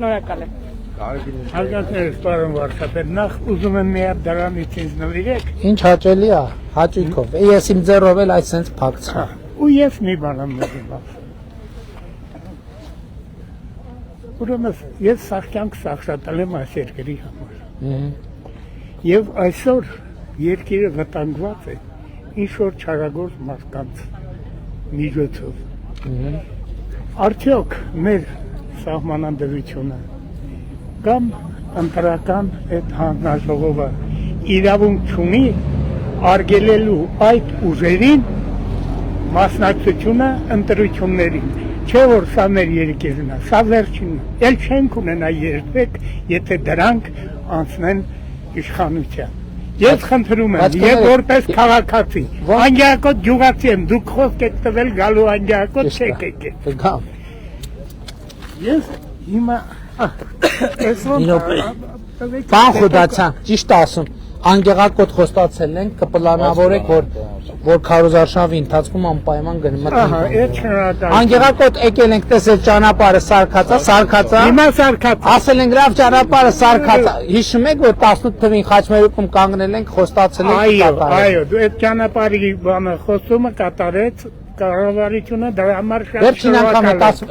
Շնորհակալ եմ։ Հարգանքներս պարոն վարչապետ, նախ ուզում եմ մի հատ դրանից ինձ նվիրեք։ Ինչ հաճելի է, հաճույքով։ Ես իմ ձեռով էլ այսպես փակցա։ Ու ես մի բան եմ ուզում ասել։ Ուրեմն ես սաղ շատել եմ այս երկրի համար։ Եվ այսօր երկիրը վտանգված է ինչ որ չարագործ մարդկանց միջոցով։ Արդյոք մեր սահմանադրությունը կամ ընտրական այդ հանձնաժողովը իրավունք չունի արգելելու այդ ուժերին մասնակցությունը ընտրություններին, չէ որ սա մեր երկիրն է, սա վերջինն է, էլ չենք ունենա երբեք, եթե դրանք անցնեն իշխանության։ Ես խնդրում եմ, ես որպես քաղաքացի, անգիակոտ գյուղացի եմ, դուք խոսք եք տվել գալու անգիակոտ չեք եկել։ Ես հիմա Բան խոդացան, ճիշտ ասում, անգեղակոտ խոստացել ենք, կպլանավորեք, որ քարոզարշավի ընթացքում անպայման գնմտենք։ Անգեղակոտ եկել ենք տեսել ճանապարհը սարքածա, հիմա սարքածա։ Ասել ենք լավ ճանապարհը սարքածա։ Հիշում եք, որ 18 թվին Խաչմերուկում կանգնել ենք, խոստացել ենք կատարել։ Այո, դու այդ ճանապարհի բանը խոսումը կատարեց կառավարությունը դրա համար շատ Վերջին անգամ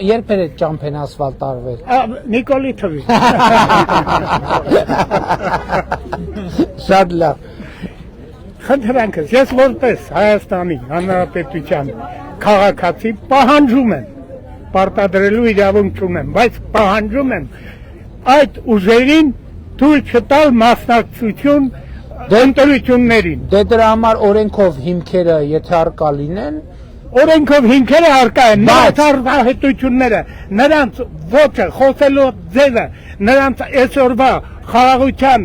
երբ էր այդ ճամփեն ասֆալտ արվել։ Նիկոլի թվին։ Շատ լավ։ Խնդրանքս ես որպես Հայաստանի Հանրապետության քաղաքացի պահանջում եմ, պարտադրելու իրավունք չունեմ, բայց պահանջում եմ այդ ուժերին թույլ չտալ մասնակցություն ընտրություններին։ Դե դրա համար օրենքով հիմքերը եթե արկա լինեն, օրենքով հիմքերը արկա են, նրանց արտահայտությունները, նրանց ոճը, խոսելու ձևը, նրանց այսօրվա խաղաղության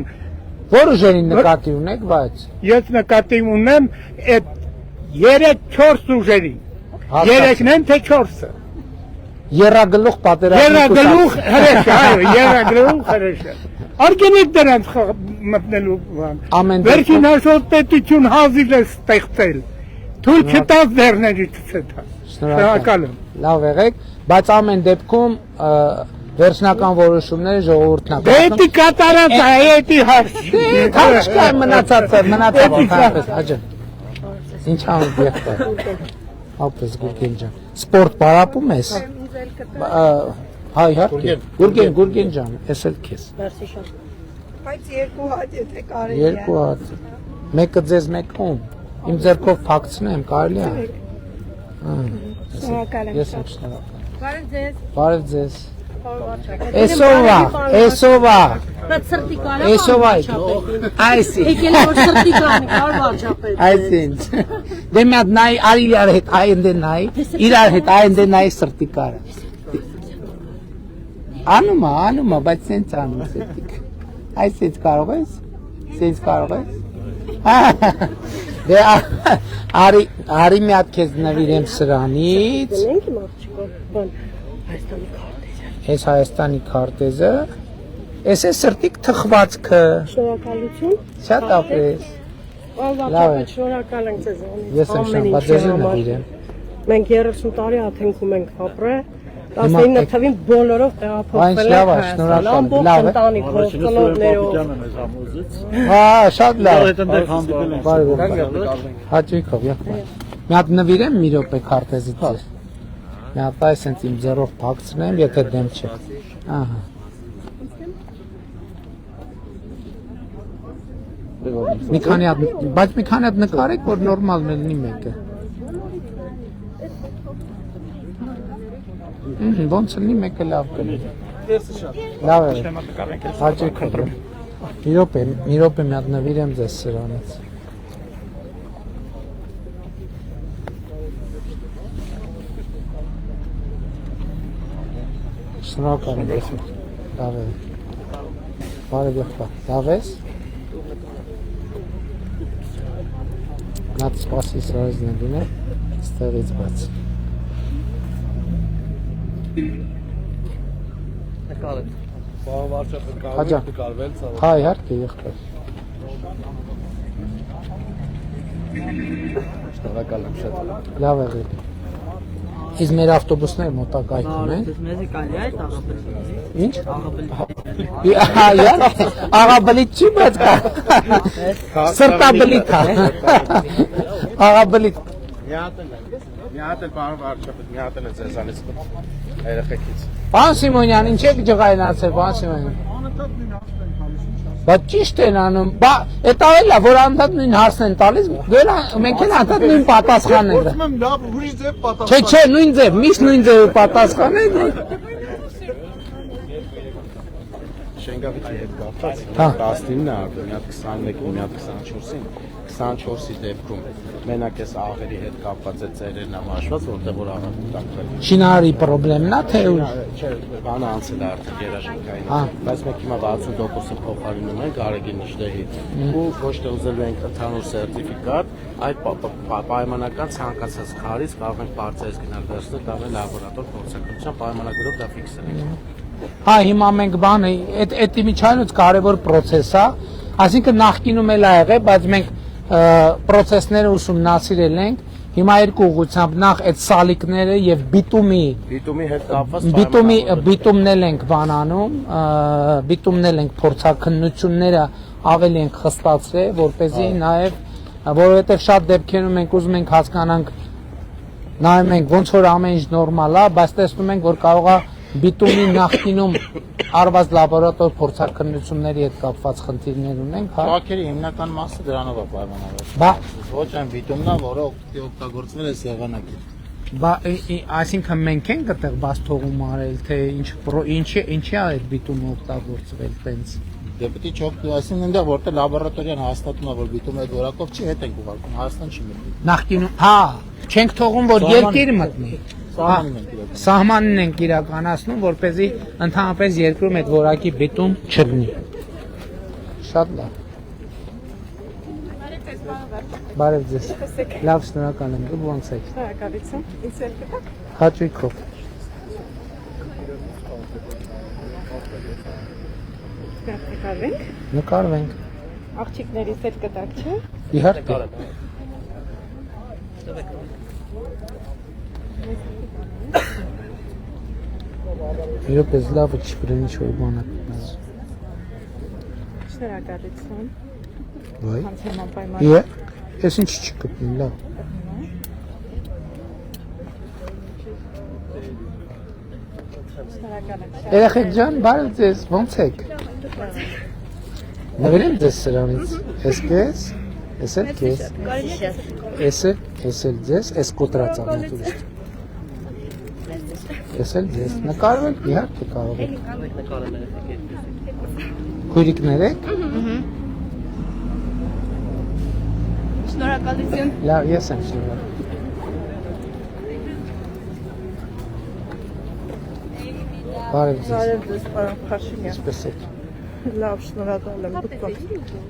որ ուժերին նկատի ունեք, բայց ես նկատի ունեմ այդ 3-4 ուժերին։ 3-ն են թե 4-ը։ Երրագլուխ պատերազմի Երրագլուխ հրեշը, այո, երրագլուխ հրեշը։ Արգենիկ դրանց մտնելու բան։ Վերջին հաշվով պետություն հազիվ է ստեղծել։ Թույլ չտաս դերներից ցտա։ Շնորհակալ եմ։ Լավ եղեք, բայց ամեն դեպքում վերջնական որոշումները ժողովուրդն է։ Դե կատարած է, էդի հարց։ Քաշկա մնացածը հարցը, աջա։ Ինչ անում եղբայր։ Ապրես Գուրգեն ջան։ Սպորտ պարապում ես։ Հայ իհարկե։ Գուրգեն ջան, ես էլ քեզ։ Բայց երկու հատ եթե կարելի է։ Երկու հատ։ Մեկը ձեզ, մեկը ում։ Իմ ձեռքով փակցնեմ, կարելի է։ Շնորհակալ եմ։ Ես եմ շնորհակալ։ Բարև ձեզ։ Բարև ձեզ։ Էսովա։ Բայց սրտի կարա։ Էսովա։ Այսի։ Եկել որ սրտի կանի, կար վարչապետ։ Այսինչ։ Դե մի հատ նայ, արի իրար հետ այնտե նայ, իրար հետ այնտե նայ սրտի կարա։ Անում, բայց սենց անում սրտիկ։ Այսինչ կարող ես։ Սենց կարող ես։ Դե արի մի հատ քեզ նվիրեմ սրանից։ Դնենք իմ աղջիկը, բան Հայաստանի քարտեզը։ Այս Հայաստանի քարտեզը, այս է սրտիկ թխվածքը։ Շնորհակալություն։ Շատ ապրես։ Լավ է, շնորհակալ ենք ձեզանից։ Ես եմ շնորհակալ, ձեզ նվիրեմ։ Մենք 30 տարի աթենքում ենք ապրել։ 19 թվին բոլորով տեղափոխվել ենք Հայաստան, ամբողջ ընտանիքով, ծնողներով։ Շատ լավ։ Հաճույքով, մի հատ նվիրեմ մի րոպե քարտեզից ձեզ։ Մի հատ այս ինձ իմ ձեռով փակցնեմ, եթե դեմ չեք։ Ահա։ Բայց մի քանի հատ նկարեք, որ նորմալ լինի մեկը։ Ոնց լինի մեկը լավ կլինի։ Լավ է։ Հաճույքով։ Մի րոպե մի հատ նվիրեմ ձեզ սրանից։ Շնորհակալ եմ։ Լավ է։ Բարև եղբայր։ Լավ ես։ Նած սպասի սրայից նվին է, ստեղից բաց։ Հաջա, հա իհարկե եղբայր։ Շնորհակալ եմ շատ։ Լավ եղեք։ Իսկ մեր ավտոբուսները մոտակայքում են։ Մեզի կարելի է այդ աղաբլիթ։ Ինչ։ Աղաբլիթ չի, բայց կա։ Սրտաբլիթ է։ Աղաբլիթ։ Մի հատ էլ պարոն վարչապետ, մի հատ էլ է ձեզանից երեխեքից։ Պարոն Սիմոնյան, ինչ եք ջղայնացել, պարոն Սիմոնյան։ Բայց ճիշտ են անում, էդ ավելա, որ անդադ նույն հարցն են տալիս, մենք էլ անդադ նույն պատասխանն ենք։ Ուրիշ ձև պատասխան։ Չէ, նույն ձև, միշտ նույն ձև պատասխան են։ Շենգավիթի հետ կապված 19-ը արդեն, մի հատ 21-ին, մի հատ 24-ին, 24-ի դեպքում մենակ էս աղերի հետ կապված է ծերերն ամաշված, որտեղ որ աղերն տակվել։ Շինարարի պրոբլեմն է, թե ուր։ Չէ, բանը անցել է արդեն երաժշտային, բայց մենք հիմա 60%-ը փոխարինում ենք Գարեգին Նիշտեհի ու ոչ թե ուզելու ենք ընդհանուր սերտիֆիկատ, այդ պայմանական ցանկացած քարից կարող ենք բարձրացնել գնալ վերցնել, դառնել լաբորատոր փորձակնության պայմանագրով դա ֆիքսել ենք։ Հա, հիմա մենք բանը, այդ իմիջայլոց կարևոր process է, այսինքն նախկինում էլ ա եղել, բայց մենք process-ները ուսումնասիրել ենք, հիմա երկու ուղղությամբ նախ այդ սալիկները եւ բիտումի հետ կապված բիտումն էլ ենք բանանում, բիտումն էլ ենք փորձակնությունները ավելի ենք խստացրել, որպեսզի նաեւ որովհետեւ շատ դեպքերում մենք ուզում ենք հասկանանք նայում ենք ոնց որ ամեն ինչ նորմալ է, բայց տեսնում ենք որ կարող է բիտումի նախկինում արված լաբորատոր փորձակնությունների հետ կապված խնդիրներ ունենք, հա։ Շաքերի հիմնական մասը դրանով է պայմանավորված։ Ոչ այն բիտումն է, որը օգտագործվել է սեղանակի։ Այսինքն մենք ենք այդտեղ բաց թողում արել, թե ինչի է այդ բիտումը օգտագործվել տենց։ Դե պետք է չօգտվի, այսինքն այնտեղ որտեղ լաբորատորիան հաստատում է, որ բիտումը այդ որակով չի, հետ ենք ուղարկում, Հայաստան չի մտնի։ Նախկինում, հա, չենք թողում որ երկիր մտնի։ Սահմանին ենք իրականացնում, որպեսզի ընդհանրապես երկրում այդ որակի բիտում չլինի։ Շատ լավ։ Բարև ձեզ։ Լավ, շնորհակալ եմ, դուք ո՞նց եք։ Շնորհակալություն։ Ինչ եք կտա։ Հաճույքով։ Նկարվենք։ Նկարվենք։ Աղջիկներից էլ կտակ, չէ։ Իհարկե։ Իրոք լավը չի բրեն ինչ-որ բան է։ Շնորհակալություն։ Վայ։ Հանցելման պայման։ Ես ինչ չկպնի, լավ։ Շնորհակալություն։ Երեխեք ջան, բարև ձեզ, ոնց եք։ Նվիրեմ ձեզ սրանից, ես կես, ես էլ կես, ես էլ ձեզ, ես կոտրած ամենից ուրիշ։ Ես էլ ձեզ, նկարվել, իհարկե կարող եք։ Քույրիկներ եք։ Շնորհակալություն։ Լավ, ես եմ շնորհակալ։ Բարև ձեզ, Բարև ձեզ, պարոն Փաշինյան։ ինչպես եք։ Լավ, շնորհակալ եմ, դուք եք։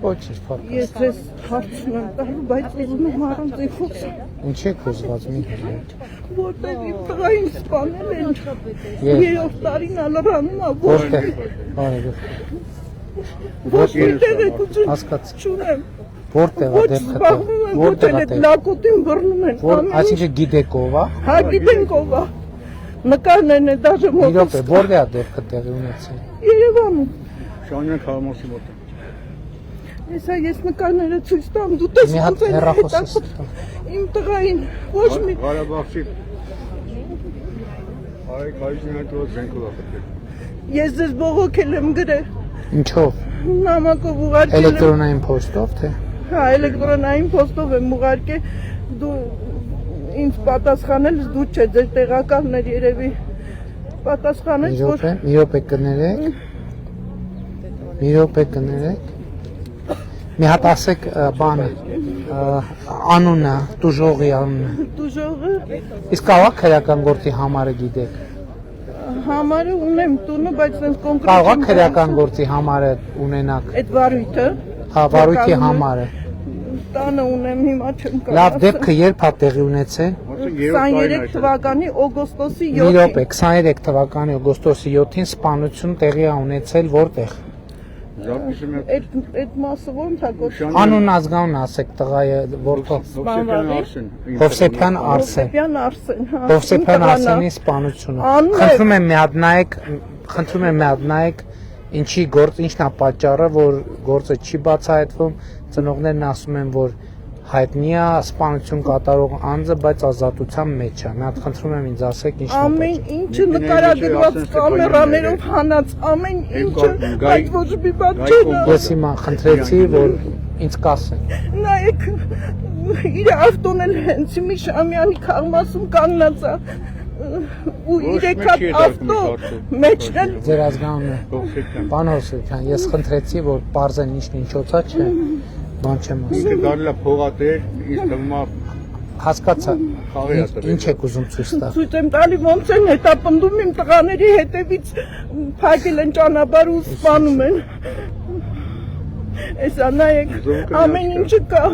Ոչ ինչ փառք։ Ես ձեզ հարց չունեմ տալու, բայց ուզում եմ առանց ինքս, Ինչ եք ուզված մի հրաժեշտ։ որտեղ իմ տղային սպանել են։ Եվ Երրորդ տարին ալրանում է, որտեղ։ Բարև։ ոչ մի տեղեկություն Հասկաց։ չունեմ։ Որտեղ է Ոչ դեպքը։ զբաղվում են, ոչ Որտեղ էլ է այդ դեպքը։ լակոտին բռնում են։ Որ այսինքն գիտեք ով է։ Հա գիտենք ով է։ Նկարներն է դաժե Մի մոտ։ րոպե, որտեղ է դեպքը տեղի ունեցել։ Երևանում։ Շանյան քարամասի մոտ։ Հեսա ես նկարները ցույց տամ, դու տես Մի հատ հեռախոսս։ Իմ տղային ոչ մի Ղարաբաղցի Այ կայզինատոց զենքով ապրել։ ես ձեզ բողոքել եմ գրել։ Ինչով։ Նամակով ուղարկել եմ։ Էլեկտրոնային փոստով թե։ Հա, էլեկտրոնային փոստով եմ ուղարկել։ Դու ինձ պատասխանել դու չէ, ձեր տեղակալներ երևի պատասխանեց, որ Մի րոպե կներեք։ Մի րոպե կներեք։ Մի հատ ասեք բանը անունը, տուժողի անունը։ դուժողը Իսկ ավակ քրական գործի համարը գիտեք։ համարը ունեմ տունը, բայց sense կոնկրետ Կարող է քրական գործի համարը ունենաք։ այդ վարույթը Հա, վարույթի համարը։ տանը ունեմ, հիմա չեմ Լավ, դեպքը երբ է տեղի ունեցել։ 23 թվականի օգոստոսի Մի 7-ին րոպե, 23 թվականի օգոստոսի 7-ին սպանություն տեղի է ունեցել որտեղ։ Այդ մասը ո՞նց է կոչվում։ Անուն ազգանուն ասեք տղայը որթով Հովսեփյան Արսեն։ Հովսեփյան Արսենի սպանությունը։ Խնդրում եմ մի հատ նայեք, ինչի գործ, ինչն է պատճառը, որ գործը չի բացահայտվում, ծնողներն ասում են, որ հայտնի է սպանություն կատարող անձը, բայց ազատության մեջ է։ Մի հատ խնդրում եմ ինձ ասեք ինչն է։ Ամեն ինչը նկարագրված կամերաներով հանած, ամեն ինչը, բայց ոչ մի բան չէ։ Ես հիմա խնդրեցի, որ ինձ կասեն։ Նայեք, իր ավտոն էլ հենց մի Շամյանի քաղմասում կանգնած է։ Ու իրեք հատ ավտո մեջն էլ Ձեր ազգանունը։ Պարոն Հովսեփյան, ես խնդրեցի, որ պարզեն ինչն ինչոցա չէ։ Բան չեմ ասում։ Ինքը դարել է փողատեր, իսկ հիմա Հասկացա։ Ինչ եք ուզում ցույց տալ։ ցույց եմ տալի ոնց են հետապնդում իմ տղաների հետևից փակել են ճանապարհ ու սպանում են։ Էսա նայեք, ամեն ինչը կա։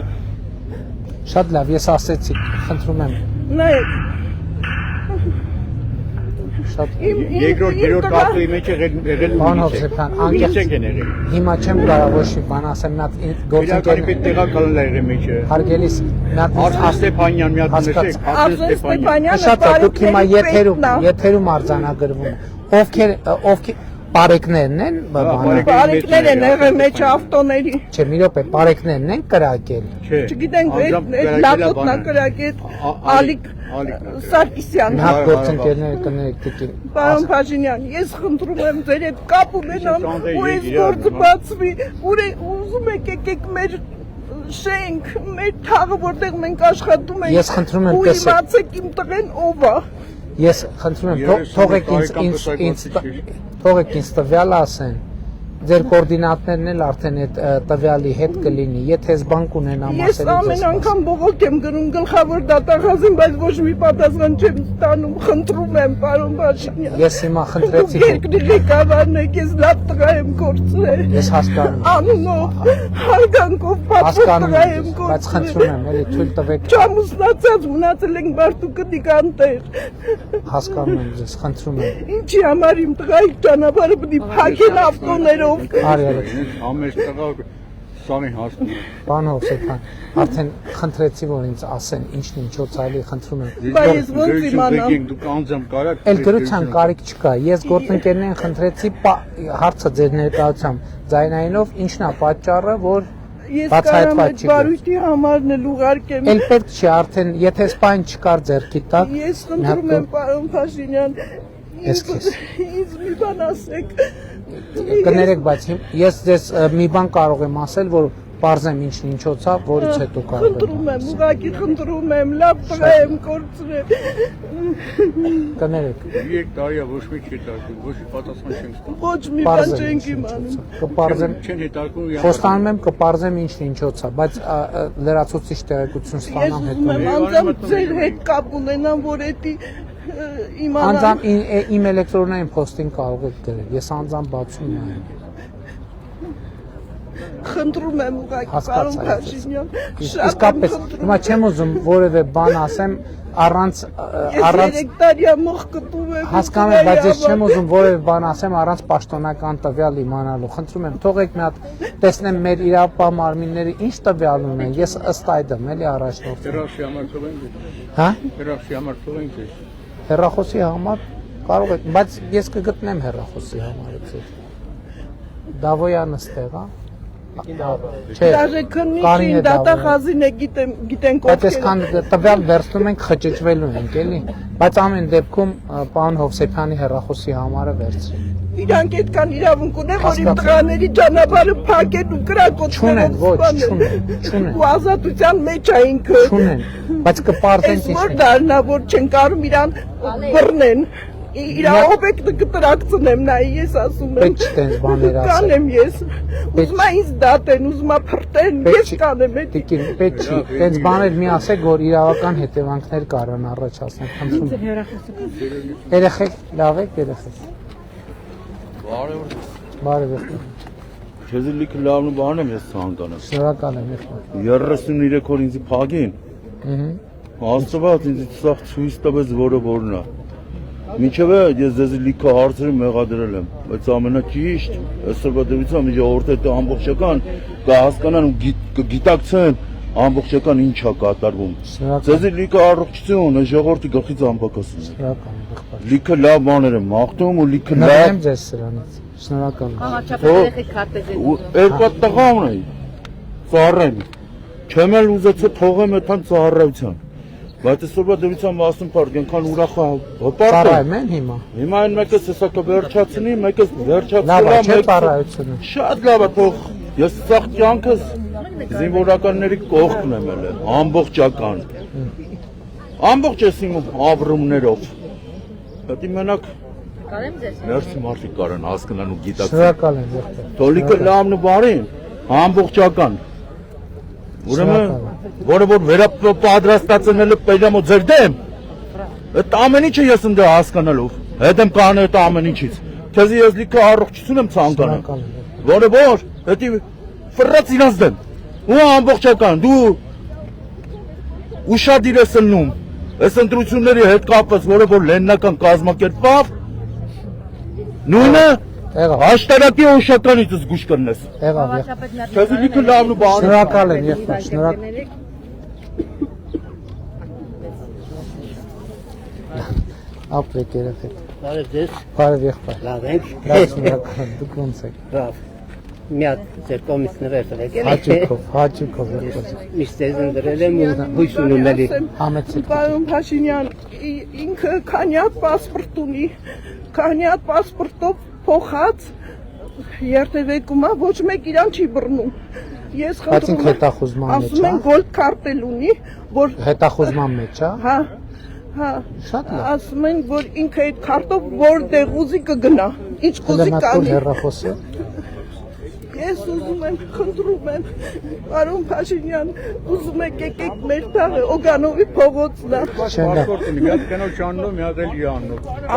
Շատ լավ, ես ասեցի, խնդրում եմ։ Նայեք։ Շատ երկրորդ կապի մեջ եղել Պարոն Հովսեփյան, անկեղծ հիմա չեմ կարող ոչ մի բան ասեմ, մի հատ գործընկեր տեղակալն է եղել մեջը։ Հարգելիս, մի հատ Արսեն Ստեփանյան, մի հատ նշեք, Արսեն Ստեփանյան։ Շատ է, դուք հիմա եթերում արձանագրվում։ Ովքեր Պարեկներն են, Պարեկներ են եղել մեջ ավտոների։ Չէ, մի րոպե, պարեկներն են կրակել։ Չգիտենք, լապոտն է կրակել Ալիկ Սարգսյան։ Մի հատ գործընկերները կներեք տիկին։ Պարոն Փաշինյան, ես խնդրում եմ ձեր հետ կապ ունենամ ու այս գործը բացվի, ուզում եք եկեք մեր շենք, մեր թաղը, որտեղ մենք աշխատում ենք։ Ես խնդրում եմ ու իմացեք իմ տղեն ով է։ Ես խնդրում եմ, թողեք ինձ տվյալ ասեն, ձեր կորդինատներն էլ արդեն այդ տվյալի հետ կլինի, եթե ես բան կունենամ ասել։ Ես ամեն անգամ բողոք եմ գնում գլխավոր դատախազին, բայց ոչ մի պատասխան չեմ ստանում, խնդրում եմ, պարոն Փաշինյան։ Ես հիմա խնդրեցի, երկրի ղեկավարն եք, ես լավ տղա եմ կորցրել։ Ես հասկանում եմ։ Անունով, հարգանքով պատվով տղա եմ կորցրել։ Բայց խնդրում եմ, էլի թույլ տվեք։ Չամուսնացած մնացել ենք Բարտուկնիկ անտեր։ Հասկանում եմ ձեզ, խնդրում եմ։ Ինչի համար իմ տղայի ճանապարհը պիտի փակեն ավտոներով։ Ամեն տղա սամի հասնում։ Պարոն Հովսեփյան, արդեն խնդրեցի, որ ինձ ասեն ինչն ինչոց այլի, խնդրում եմ։ Բայց ոնց իմանամ։ Դուք անձամ կարաք։ Էլ գրության կարիք չկա։ Ես գործընկերներին խնդրեցի հարցը ձեր ներկայությամբ ձայնայինով ինչն է պատճառը, որ Ես կարամ այդ բարույթի համարն էլ ուղարկեմ։ Էլ պետք չի արդեն, եթե սպայն չկար ձեռքի տակ։ Ես խնդրում եմ, պարոն Փաշինյան, ինձ մի բան ասեք։ Կներեք, բայց ես ձեզ մի բան կարող եմ ասել, որ պարզեմ ինչն ինչոց է, որից հետո կարող եմ։ Խնդրում եմ, ուղղակի խնդրում եմ, լավ տղա եմ կորցրել։ Կներեք։ 3 տարի ոչ մի չի տալու, ոչ մի պատասխան չենք ստանում։ Ոչ մի բան չենք իմանում։ Կպարզեմ։ Չեն հետարկում։ Խոստանում եմ կպարզեմ ինչն ինչոց է, բայց լրացուցիչ տեղեկություն ստանամ հետո։ Ես անձամբ ձեր հետ կապ ունենամ, որ էդի իմանամ։ Անձամբ իմ էլեկտրոնային փոստին կարող եք գրել։ Ես անձամբ բացում եմ։ Խնդրում եմ ուղղակի, պարոն Փաշինյան, իսկապես հիմա չեմ ուզում որևէ բան ասեմ առանց 3 տարի մոխ կտում եմ։ Հասկանում եմ, բայց ես չեմ ուզում որևէ բան ասեմ առանց պաշտոնական տվյալ իմանալու։ Խնդրում եմ, թողեք մի հատ տեսնեմ մեր իրավապահ մարմինները ինչ տվյալ ունեն։ Ես ըստ այդմ էլի առաջնորդ։ Հեռախոսի համար թողենք։ Հա? Հեռախոսի համար թողենք։ Հեռախոսի համար կարող եք, բայց ես կգտնեմ հեռախոսի համարը ձեր։ Դավոյանը ստեղ է։ Դաժե քննիչին դատախազին է գիտենք ովքեր։ Բայց այսքան տվյալ վերցնում ենք խճճվելու ենք, էլի։ Բայց ամեն դեպքում պարոն Հովսեփյանի հեռախոսի համարը վերցրին։ Իրանք այդքան իրավունք ունեն, որ իմ տղաների ճանապարհը փակեն ու կրակոցներով չունեն։ Ու ազատության մեջ է ինքը։ Չունեն, բայց կպարզեն ինչ։ Որ դառնա, որ չեն կարող իրան բռնեն։ Իրա օբյեկտը կտրակցնեմ նայ ես ասում եմ։ Պետք չտենց բաներ ասել։ Կանեմ ես։ Ուզում ինձ դատեն, ուզում փրտեն, ես կանեմ այդ։ Տիկին, պետք չի։ Տենց բաներ մի ասեք, որ իրավական հետևանքներ կարան առաջացնել։ Խնդրում եմ։ Երեխեք, լավ եք երեխեք։ Բարև։ Քեզ լիքը լավն ու բան եմ ես ցանկանում։ Շնորհակալ եմ եղբայր։ 33 օր ինձ փագին։ Աստված ինձ ցույց տվեց որը որն է։ Մինչև ես ձեզ լիքը հարցեր մեղադրել եմ, բայց ամենաճիշտ այսօրվա դեպքում ժողովուրդը ամբողջական կհասկանան ու կգիտակցեն ամբողջական ինչ է կատարվում։ Ձեզ լիքը առողջություն, ժողովրդի գլխից անպակասում։ Լիքը լավ բաներ եմ մաղթում ու լիքը լավ։ Նայեմ ձեզ սրանից։ Շնորհակալ եմ։ Հաղաչափ երեխեք քարտեզին։ Երկու տղամ ունեի։ Ծառայեմ։ Չեմ էլ ուզեցի թողեմ այդքան ծառայության։ Բայց այսօրվա դեպքում ասում փառք այնքան ուրախ հպարտ Ծառայում են հիմա։ Հիմա այն մեկը հեսա կվերջացնի, մեկը վերջացնի, Լավ է, չէ՞ ծառայությունը։ Շատ լավ է, թող ես սաղ կյանքս զինվորականների կողքն եմ ելել, ամբողջական։ Ամբողջ ես իմ ապրումներով։ Դա մենակ Կարեմ ձեզ։ ներսի մարդիկ կարան հասկանան ու գիտակցեն։ Շնորհակալ եմ եղբայր։ Տոլիկը լավն ու բարին, ամբողջական։ Ուրեմն, որը որ վերապատրաստացնելը պետք է ձեր դեմ։ Այդ ամեն ինչը ես ընդ հասկանալով, հետ եմ կանել այդ ամեն ինչից։ Քեզի ես լիքը առողջություն եմ ցանկանում։ Որը որ, դա ֆրած իրաց դեմ։ Ու ամբողջական, դու ուշադիր ես լնում։ Այս ընտրությունների հետ կապված, որը որ լեննական կազմակերպավ, նույնը Աշտարակի ուշականից զգուշ կնես։ Եղավ։ Քեզ լիքը լավն ու բան։ Շնորհակալ եմ եղբայր, շնորհակալ։ Ապրեք երեխեք։ Բարև ձեզ, Բարև եղբայր։ լավ ենք։ Լավ շնորհակալ եմ, դուք ոնց եք։ Լավ։ Մի հատ ձեր կողմից նվեր եկել Հաճույքով եղբայր։ Միշտ ձեզ ընդրել եմ ու հույս ունեմ էլի։ Համեցեք։ Պարոն Փաշինյան, ինքը քանյատ պասպորտ ունի, քանյատ պասպորտով փոխած երթևեկումա ոչ մեկ իրան չի բռնում։ Ես Բայց ինքը հետախուզման մեջ ասում են գոլդ քարտել ունի, որ Հետախուզման մեջ, հա, հա, Շատ լավ։ ասում են, որ ինքը այդ քարտով որտեղ ուզի կգնա, ինչ կուզի Հելենա կանի։ հեռախոսը։ Ես ուզում եմ, խնդրում եմ, պարոն Փաշինյան, ուզում եք եկեք մեր տաղը Օգանովի փողոցն է։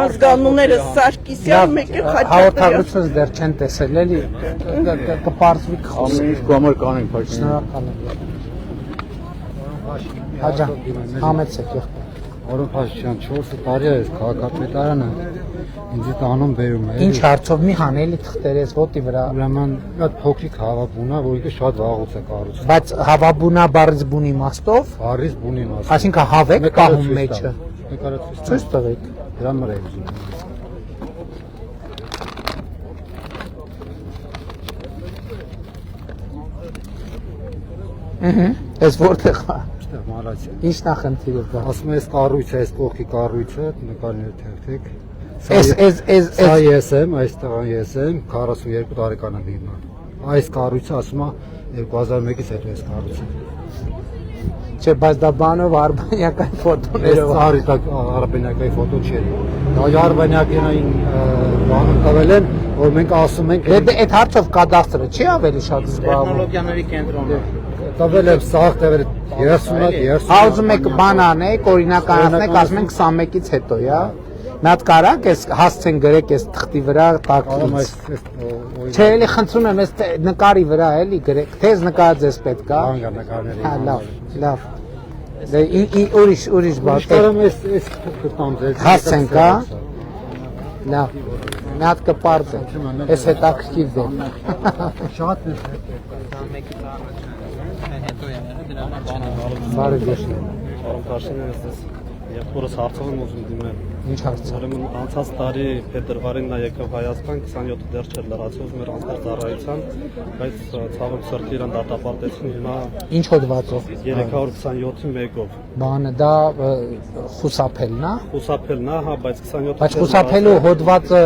Ազգանունները Սարգսյան, մեկը Խաչատրյան։ Հաղորդագրությունս դեռ չեն տեսել, էլի կպարզվի խոսքը։ Ինչ կամեր կանենք, բայց Շնորհակալ եմ։ Հաջա, համեցեք եղբայր։ Պարոն Փաշինյան, 4 տարի է քաղաքապետարանը ինձ տանում բերում է։ Ինչ հարցով մի հանելի թղթերես ոտի վրա։ Ուրեմն այդ փոքրիկ հավաբունա, որը շատ վաղուց է կառուցվել։ Բայց հավաբունա բառից բուն իմաստով, Բարիս բունի մաս։ այսինքն հավեք պահում մեջը։ Նկարացույց Ցույց տվեք։ դրա մրա է ուզում։ Այս որտեղ է։ Այստեղ մալացիա։ Ինչ նախնդիրը կա։ Ասում է, այս կառույցը, այս կողքի կառույցը, նկարները թերթեք։ Այս Սա ես եմ, այստեղ ես եմ, 42 տարեկան եմ հիմա։ Այս կառույցը ասում է 2001-ից հետո այս կառույցը։ չէ, բայց դա բանով արբանյակային Այս ֆոտոներով։ արբանյակայի ֆոտո չէ։ Դա արբանյակային բանում տվել են, որ մենք ասում ենք Այդ հարցով կադաստրը չի ավելի շատ զբաղվում։ Տեխնոլոգիաների կենտրոնը։ տվել եմ սաղ տվել 30 Հա ուզում եք բան անեք, օրինականացնեք, ասում են 21-ից հետո, հա։ Մի հատ կարակ էս հասցեն գրեք էս թղթի վրա տակից։ Չէ, էլի խնդրում եմ, էս նկարի վրա էլի գրեք, թեզ նկարած էս պետք է։ նկարների։ Հա, լավ։ Դե ուրիշ բան։ Կարամ այս կտամ ձեզ։ Հասցենք, հա։ Լավ։ Մի հատ կպարզենք։ Էս հետաքրքիր դե։ Շատ է։ Բարև եղեք։ Պարոն Փաշինյան, ես եղբորս հարցով եմ ուզում դիմել։ Ինչ հարց է։ Ուրեմն անցած տարի փետրվարին նա եկավ Հայաստան, 27 դեռ չէր լրացել, ուզում էր անցնել ծառայության, բայց ցավոք սրտի իրան դատապարտեցին հիմա Ինչ հոդվածով։ 327-ի մեկով։ Բանը դա խուսափելն է։ Խուսափելն է, հա, բայց 27 Բայց խուսափելու հոդվածը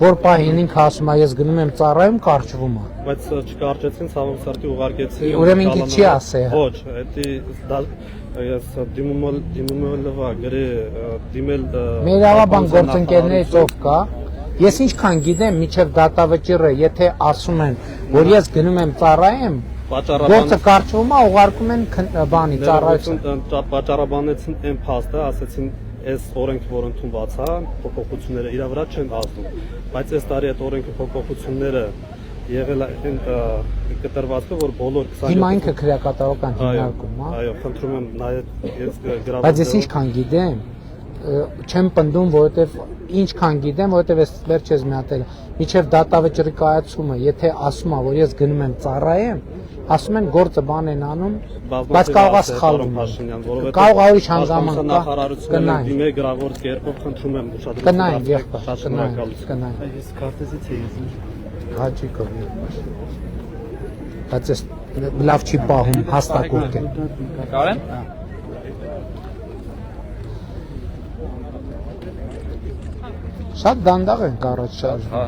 որ պահին ինքը ասում է ես գնում եմ ծառայում կարճվում է։ բայց չկարճեցին, ցավոք սրտի ուղարկեցին։ Ուրեմն ինքը չի ասել։ Ոչ, դա ես դիմումելվա գրի դիմել Մերավաբան գործընկերներից ով կա։ Ես ինչքան գիտեմ, միջև դատավճիռը, եթե ասում են, որ ես գնում եմ ծառայեմ, գործը կարճվում է, ուղարկում են բանի ծառայություն։ Պատճառաբանեցին այն փաստը, ասեցին այս օրենքը, որ ընդունված է, փոփոխությունները իր վրա չեն ազդում, բայց այս տարի այդ օրենքի փոփոխությունները եղել են կտրվածքը, որ բոլոր 27 Հիմա ինքը քրեակատարական հիմնարկում է։ Այո, խնդրում եմ նայեք ես գրավում։ Բայց ես ինչքան գիտեմ, չեմ պնդում, որովհետև ինչքան գիտեմ, որովհետև ես վերջերս մի հատ միջև դատավճռի կայացումը, եթե ասում եմ, որ ես գնում եմ ծառայեմ, ասում են գործը բան են անում, բայց կարող է սխալվում։ Կարող է ուրիշ հանգամանք կա։ նախարարությունը դիմե գրավոր կերպով խնդրում եմ ուշադրություն Կնայենք, շատ շնորհակալություն։ կնայենք։ Ես քարտեզից էի ուզում։ Հաճիկով։ Բայց ես լավ չի պահում, հաստակ ուղղ։ Կարեն։ Շատ դանդաղ են կարոտ շարժ։ Հա,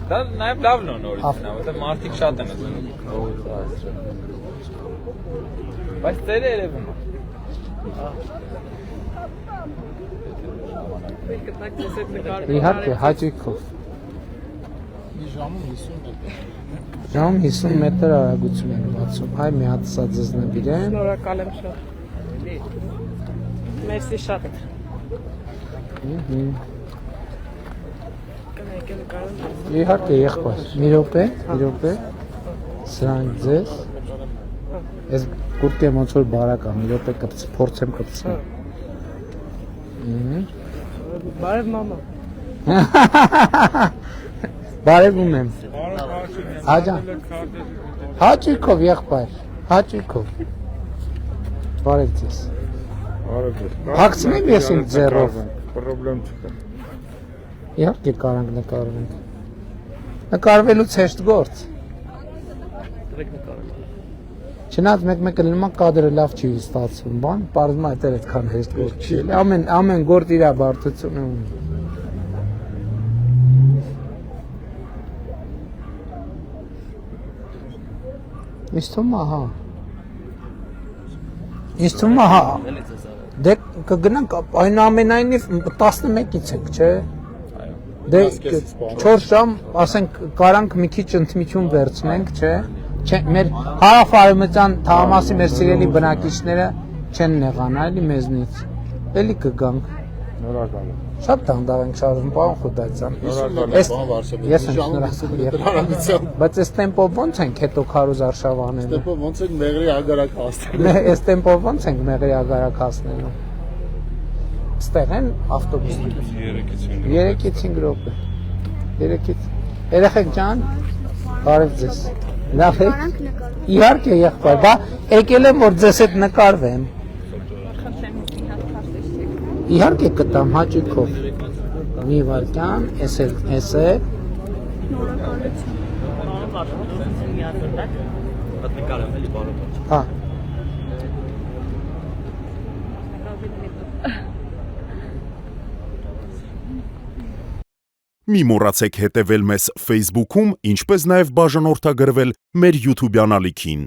դա նաև լավն է նորից, որտեղ մարդիկ շատ են ուզում։ Բայց ծերը երևում է։ Իհարկե, հաճիկով։ Ժամում 50 մետր արագություն են բացում։ Հայ մի հատ սա ձեզնებ իրեն։ Շնորհակալ եմ շատ։ Մերսի շատ։ Իհարկե, եղբայր։ Մի րոպե։ Սրանք ձեզ։ Ես կուրտկեմ ոնց որ բարակ եմ, մի րոպե փորձեմ կպցնել։ Բարև մամա։ Բարևում եմ։ Աջան։ Հաճիկով եղբայր, հաճիկով։ Բարև ձեզ։ Հագցնեմ ես իմ ձեռով։ Պրոբլեմ չկա։ Իհարկե կարանք նկարվենք։ Նկարվելուց հեշտ գործ։ Չնայած մեկ-մեկը լինում կադրը լավ չի ստացվում, բան, պարզվում է այդքան հեշտ գործ չի։ Ամեն գործ իր բարդությունը ունի։ Ինձ թվում է, հա։ Դե կգնանք այնուամենայնիվ 11-ից ենք, չէ։ Դե 4 ժամ, ասենք, կարանք մի քիչ ընդմիջում վերցնենք, չէ։ Մեր հարավարևմտյան թաղամասի մեր սիրելի բնակիչները չեն նեղանա, էլի մեզնից։ Էլի կգանք։ Նորակալ։ Շատ դանդաղ ենք շարժում, պարոն Խուդայցյան։ Ես եմ շնորհակալ։ Բայց այս տեմպով ո՞նց ենք հետո քարոզ արշավ անելու։ Տեմպով ոնց ենք մեղրի ագարակ հասնելու։ Այս տեմպով ո՞նց ենք մեղրի ագարակ հասնելու։ Ստեղ են ավտոբուսները։ 3-ից 5 րոպե։ 3-ից։ Երեխեք ջան, բարև ձեզ։ Լավ եք։ Իհարկե եղբայր, բա եկել եմ որ ձեզ հետ նկարվեմ։ Իհարկե կտամ հաճիկով։ Մի վարքան, էս է։ Հա։ Մի մոռացեք հետևել մեզ Facebook-ում, ինչպես նաև բաժանորդագրվել մեր YouTube-յան ալիքին։